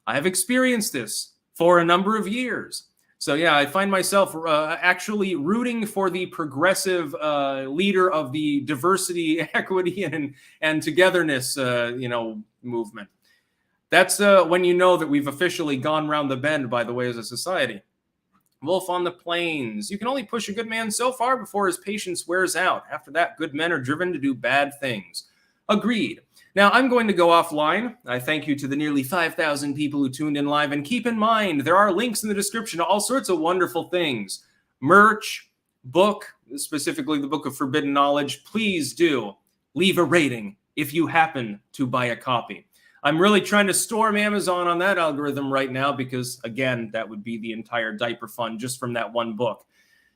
I have experienced this for a number of years. So yeah, I find myself actually rooting for the progressive leader of the diversity, equity, and togetherness, movement. That's when you know that we've officially gone round the bend, by the way, as a society. Wolf on the Plains. You can only push a good man so far before his patience wears out. After that, good men are driven to do bad things. Agreed. Now, I'm going to go offline. I thank you to the nearly 5,000 people who tuned in live. And keep in mind, there are links in the description to all sorts of wonderful things. Merch, book, specifically the Book of Forbidden Knowledge. Please do leave a rating if you happen to buy a copy. I'm really trying to storm Amazon on that algorithm right now because, again, that would be the entire diaper fund just from that one book.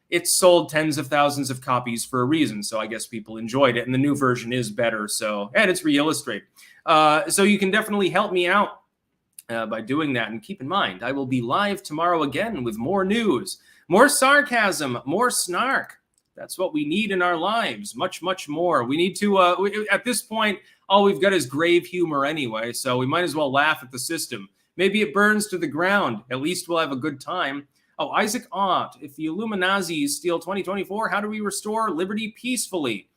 It's sold tens of thousands of copies for a reason, so I guess people enjoyed it, and the new version is better, and it's re-illustrated. So you can definitely help me out by doing that, and keep in mind, I will be live tomorrow again with more news, more sarcasm, more snark. That's what we need in our lives, much, much more. We need to, at this point, all we've got is grave humor anyway, so we might as well laugh at the system. Maybe it burns to the ground. At least we'll have a good time. Oh, Isaac Ott, if the Illuminati steal 2024, how do we restore liberty peacefully?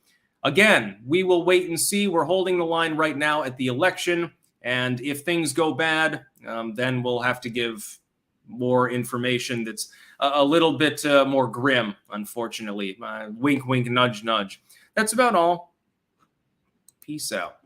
Again, we will wait and see. We're holding the line right now at the election, and if things go bad, then we'll have to give more information that's a little bit more grim, unfortunately. Wink, wink, nudge, nudge. That's about all. Peace out.